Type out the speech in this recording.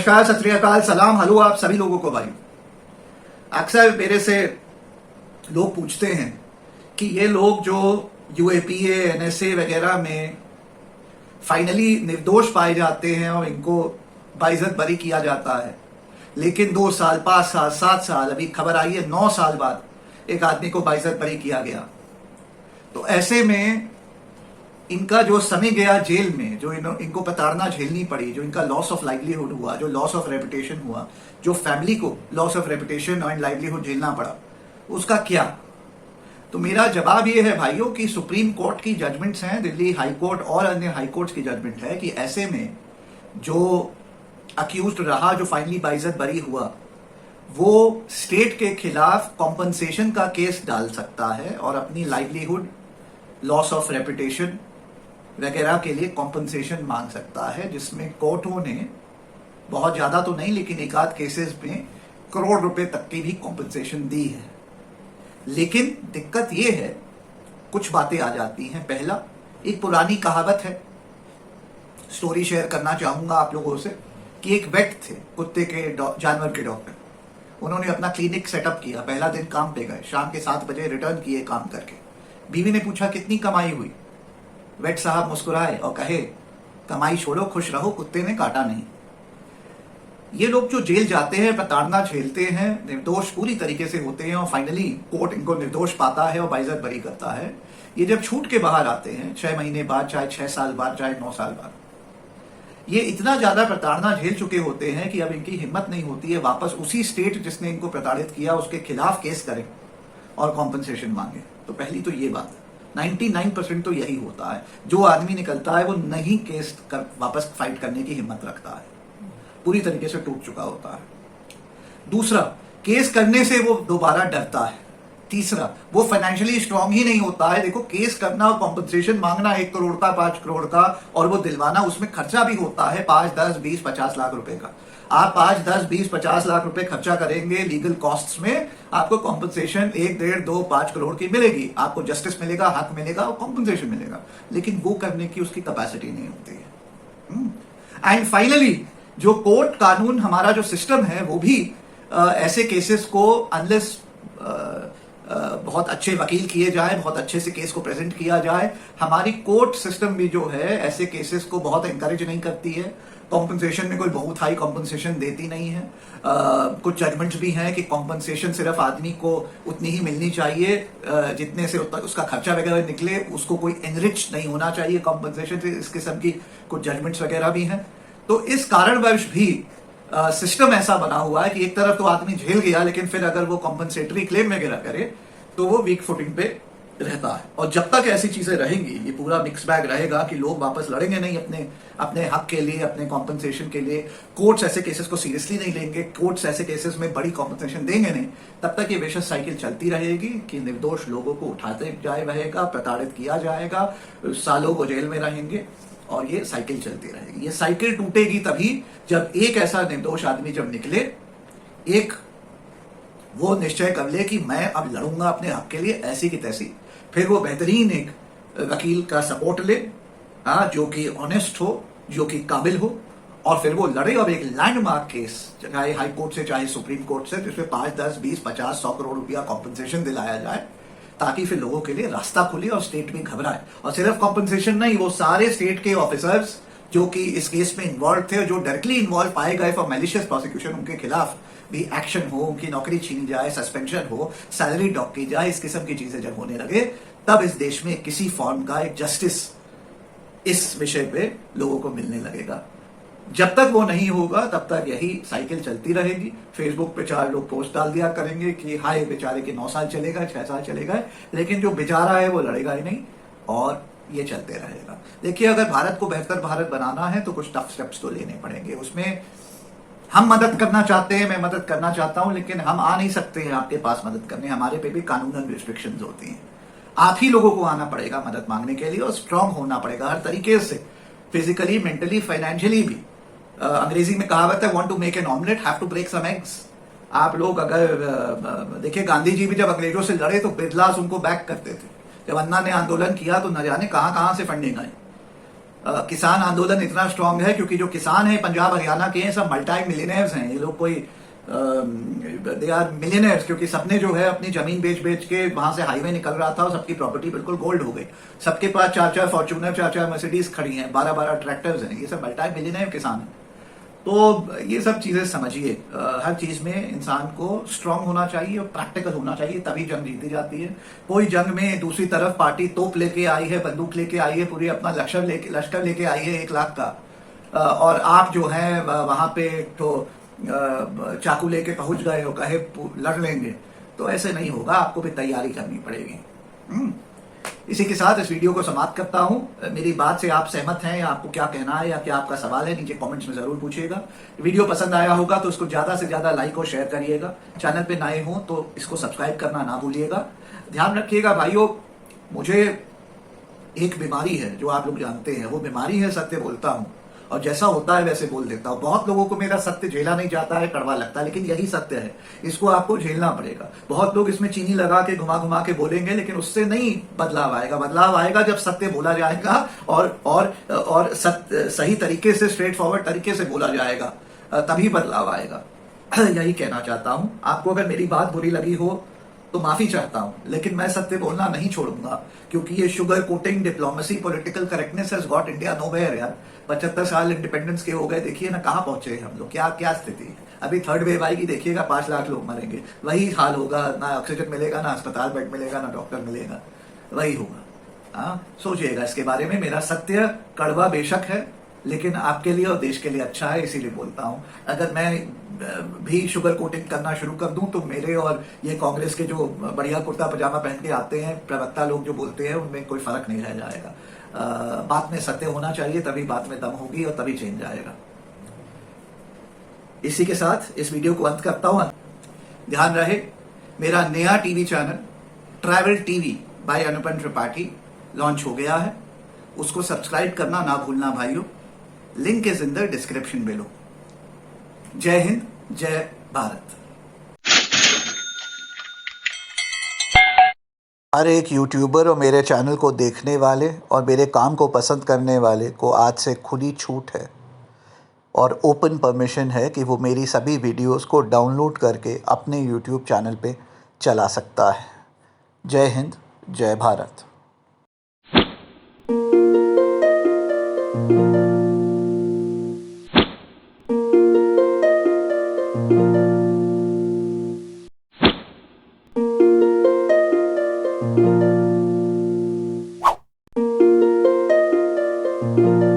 नमस्कार, सत श्री अकाल, सलाम, हेलो आप सभी लोगों को भाई। अक्सर मेरे से लोग पूछते हैं कि ये लोग जो यूएपीए एनएसए वगैरह में फाइनली निर्दोष पाए जाते हैं और इनको बाइज्जत बरी किया जाता है, लेकिन 2 साल 5 साल 7 साल, अभी खबर आई है 9 साल बाद एक आदमी को बाइज्जत बरी किया गया। तो ऐसे में इनका जो समय गया जेल में, जो इनको प्रताड़ना झेलनी पड़ी, जो इनका लॉस ऑफ लाइवलीहुड हुआ, जो लॉस ऑफ रेपुटेशन हुआ, जो फैमिली को लॉस ऑफ रेपुटेशन और लाइवलीहुड झेलना पड़ा, उसका क्या? तो मेरा जवाब ये है भाइयों कि सुप्रीम कोर्ट की जजमेंट्स हैं, दिल्ली हाई कोर्ट और अन्य हाई कोर्ट्स की जजमेंट है कि ऐसे में जो अक्यूज्ड रहा, जो फाइनली बाइज्जत बरी हुआ, वो स्टेट के खिलाफ कॉम्पनसेशन का केस डाल सकता है और अपनी लाइवलीहुड, लॉस ऑफ रेपुटेशन वगैरह के लिए कॉम्पनसेशन मांग सकता है, जिसमें कोर्टों ने बहुत ज्यादा तो नहीं लेकिन एक आध केसेस में करोड़ रुपए तक की भी कॉम्पनसेशन दी है। लेकिन दिक्कत यह है, कुछ बातें आ जाती हैं। पहला, एक पुरानी कहावत है, स्टोरी शेयर करना चाहूंगा आप लोगों से, कि एक वेट थे, कुत्ते के जानवर के डॉक्टर। उन्होंने अपना क्लिनिक सेटअप किया, पहला दिन काम पे गए, शाम के 7 बजे रिटर्न किए काम करके। बीवी ने पूछा कितनी कमाई हुई? वेट साहब मुस्कुराए और कहे कमाई छोड़ो, खुश रहो, कुत्ते ने काटा नहीं। ये लोग जो जेल जाते हैं, प्रताड़ना झेलते हैं, निर्दोष पूरी तरीके से होते हैं और फाइनली कोर्ट इनको निर्दोष पाता है और बाइज्जत बरी करता है। ये जब छूट के बाहर आते हैं 6 महीने बाद, चाहे 6 साल बाद, चाहे 9 साल बाद, ये इतना ज्यादा प्रताड़ना झेल चुके होते हैं कि अब इनकी हिम्मत नहीं होती है वापस उसी स्टेट जिसने इनको प्रताड़ित किया उसके खिलाफ केस करें और कॉम्पनसेशन मांगे। तो पहली तो ये बात है, 99% तो यही होता है। जो आदमी निकलता है वो नहीं केस कर वापस फाइट करने की हिम्मत रखता है, पूरी तरीके से टूट चुका होता है। दूसरा, केस करने से वो दोबारा डरता है। तीसरा, वो फाइनेंशियली स्ट्रांग ही नहीं होता है। देखो, केस करना और कॉम्पनसेशन मांगना 1 करोड़ का, 5 करोड़ का, और वो दिलवाना, उसमें खर्चा भी होता है 5, 10, 20, 50 लाख रुपए का। आप 5, 10, 20, 50 लाख रुपए खर्चा करेंगे लीगल कॉस्ट्स में, आपको कॉम्पनसेशन 1, 1.5, 2, 5 करोड़ की मिलेगी। आपको जस्टिस मिलेगा, हक मिलेगा और कॉम्पनसेशन मिलेगा, लेकिन वो करने की उसकी कैपेसिटी नहीं होती है। एंड फाइनली, जो कोर्ट कानून, हमारा जो सिस्टम है, वो भी ऐसे केसेस को अनलेस बहुत अच्छे वकील किए जाए, बहुत अच्छे से केस को प्रेजेंट किया जाए, हमारी कोर्ट सिस्टम भी जो है ऐसे केसेस को बहुत एनकरेज नहीं करती है। कॉम्पनसेशन में कोई बहुत हाई कॉम्पनसेशन देती नहीं है। कुछ जजमेंट्स भी हैं कि कॉम्पनसेशन सिर्फ आदमी को उतनी ही मिलनी चाहिए जितने से उसका खर्चा वगैरह निकले, उसको कोई एनरिच नहीं होना चाहिए कॉम्पनसेशन से। इस किस्म की कुछ जजमेंट्स वगैरह भी हैं। तो इस कारणवश भी सिस्टम ऐसा बना हुआ है कि एक तरफ तो आदमी झेल गया, लेकिन फिर अगर वो कॉम्पनसेटरी क्लेम वगैरह करे तो वो वीक फुटिंग पे रहता है। और जब तक ऐसी चीजें रहेंगी, ये पूरा मिक्स बैग रहेगा कि लोग वापस लड़ेंगे नहीं अपने हक के लिए, अपने कॉम्पनसेशन के लिए, कोर्ट्स ऐसे केसेस को सीरियसली नहीं लेंगे, कोर्ट्स ऐसे केसेस में बड़ी कॉम्पनसेशन देंगे नहीं, तब तक ये विशेष साइकिल चलती रहेगी कि निर्दोष लोगों को उठाते जाए रहेगा, प्रताड़ित किया जाएगा, सालों को जेल में रहेंगे और ये साइकिल चलती रहेगी। ये साइकिल टूटेगी तभी जब एक ऐसा निर्दोष आदमी जब निकले, एक वो निश्चय कर ले कि मैं अब लड़ूंगा अपने हक के लिए ऐसी की तैसी, फिर वो बेहतरीन एक वकील का सपोर्ट ले, जो कि ऑनेस्ट हो, जो कि काबिल हो, और फिर वो लड़े और एक लैंडमार्क केस, चाहे हाई कोर्ट से चाहे सुप्रीम कोर्ट से, जिसमें 5, 10, 20, 50, 100 करोड़ रुपया कॉम्पनसेशन दिलाया जाए, ताकि फिर लोगों के लिए रास्ता खुले और स्टेट भी घबराए। और सिर्फ कॉम्पनसेशन नहीं, वो सारे स्टेट के ऑफिसर्स जो कि इस केस में इन्वॉल्व थे और जो डायरेक्टली इन्वॉल्व पाए गए फॉर मैलिशियस प्रोसिक्यूशन, उनके खिलाफ भी एक्शन हो, उनकी नौकरी छीनी जाए, सस्पेंशन हो, सैलरी डॉक की जाए। इस किस्म की चीजें जब होने लगे, तब इस देश में किसी फॉर्म का एक जस्टिस इस विषय पे लोगों को मिलने लगेगा। जब तक वो नहीं होगा तब तक यही साइकिल चलती रहेगी। फेसबुक पे 4 लोग पोस्ट डाल दिया करेंगे कि हाय बेचारे के 9 साल चलेगा, 6 साल चलेगा, लेकिन जो बेचारा है वो लड़ेगा ही नहीं और ये चलते रहेगा। देखिए, अगर भारत को बेहतर भारत बनाना है तो कुछ टफ स्टेप्स तो लेने पड़ेंगे। उसमें हम मदद करना चाहते हैं, मैं मदद करना चाहता हूं, लेकिन हम आ नहीं सकते हैं आपके पास मदद करने। हमारे पे भी कानूनन रिस्ट्रिक्शंस होती हैं। आप ही लोगों को आना पड़ेगा मदद मांगने के लिए और स्ट्रांग होना पड़ेगा हर तरीके से, फिजिकली, मेंटली, फाइनेंशियली भी। अंग्रेजी में कहावत है, want to make an omelette have to break some eggs. आप लोग अगर देखिए, गांधी जी भी जब अंग्रेजों से लड़े तो बिरलास उनको बैक करते थे। जब अन्ना ने आंदोलन किया तो न जाने कहां से फंडिंग आई। किसान आंदोलन इतना स्ट्रांग है क्योंकि जो किसान है पंजाब हरियाणा के हैं सब मल्टी मिलियनर्स हैं। ये लोग कोई दे आर मिलियनर्स, क्योंकि सबने जो है अपनी जमीन बेच बेच के वहां से हाईवे निकल रहा था और सबकी प्रॉपर्टी बिल्कुल गोल्ड हो गई। सबके पास 4-4 फॉर्च्यूनर, 4-4 मर्सिडीज खड़ी हैं, 12-12 ट्रैक्टर्स हैं। ये सब मल्टी मिलियनर किसान हैं। तो ये सब चीजें समझिए। हर चीज में इंसान को स्ट्रांग होना चाहिए और प्रैक्टिकल होना चाहिए, तभी जंग जीती जाती है। कोई जंग में दूसरी तरफ पार्टी तोप लेके आई है, बंदूक लेके आई है, पूरी अपना लश्कर लेके आई है 1 लाख का, और आप जो है वहां पे तो चाकू लेके पहुंच गए हो, कहे लड़ लेंगे, तो ऐसे नहीं होगा। आपको भी तैयारी करनी पड़ेगी। इसी के साथ इस वीडियो को समाप्त करता हूं। मेरी बात से आप सहमत हैं या आपको क्या कहना है या क्या आपका सवाल है, नीचे कमेंट्स में जरूर पूछिएगा। वीडियो पसंद आया होगा तो इसको ज्यादा से ज्यादा लाइक और शेयर करिएगा। चैनल पे नए हो तो इसको सब्सक्राइब करना ना भूलिएगा। ध्यान रखिएगा भाइयों, मुझे एक बीमारी है जो आप लोग जानते हैं, वो बीमारी है सत्य बोलता हूं, और जैसा होता है वैसे बोल देता हूं। बहुत लोगों को मेरा सत्य झेला नहीं जाता है, कड़वा लगता है, लेकिन यही सत्य है, इसको आपको झेलना पड़ेगा। बहुत लोग इसमें चीनी लगा के घुमा घुमा के बोलेंगे, लेकिन उससे नहीं बदलाव आएगा। बदलाव आएगा जब सत्य बोला जाएगा और सत्य सही तरीके से, स्ट्रेट फॉरवर्ड तरीके से बोला जाएगा, तभी बदलाव आएगा। यही कहना चाहता हूं। आपको अगर मेरी बात बुरी लगी हो तो माफी चाहता हूं, लेकिन मैं सत्य बोलना नहीं छोड़ूंगा, क्योंकि ये sugar coating, diplomacy, political correctness has got India nowhere यार। 75 साल इंडिपेंडेंस के हो गए, देखिए ना कहां पहुंचे हम लोग, क्या क्या स्थिति है। अभी थर्ड वेव आएगी, देखिएगा 5 लाख लोग मरेंगे, वही हाल होगा। ना ऑक्सीजन मिलेगा, ना अस्पताल बेड मिलेगा, ना डॉक्टर मिलेगा, वही होगा। सोचिएगा इसके बारे में। मेरा सत्य कड़वा बेशक है, लेकिन आपके लिए और देश के लिए अच्छा है, इसीलिए बोलता हूं। अगर मैं भी शुगर कोटिंग करना शुरू कर दूं तो मेरे और ये कांग्रेस के जो बढ़िया कुर्ता पजामा पहन के आते हैं प्रवक्ता लोग जो बोलते हैं, उनमें कोई फर्क नहीं रह जाएगा। बात में सत्य होना चाहिए, तभी बात में दम होगी और तभी चेंज आएगा। इसी के साथ इस वीडियो को अंत करता हूं। ध्यान रहे, मेरा नया TV channel travel TV by Anupam Tripathi launch हो गया है। उसको सब्सक्राइब करना ना भूलना भाइयों। Link is in the description below. जय हिंद, जय भारत। हर एक यूट्यूबर और मेरे चैनल को देखने वाले और मेरे काम को पसंद करने वाले को आज से खुली छूट है और ओपन परमिशन है कि वो मेरी सभी वीडियोस को डाउनलोड करके अपने यूट्यूब चैनल पे चला सकता है। जय हिंद, जय भारत। thank you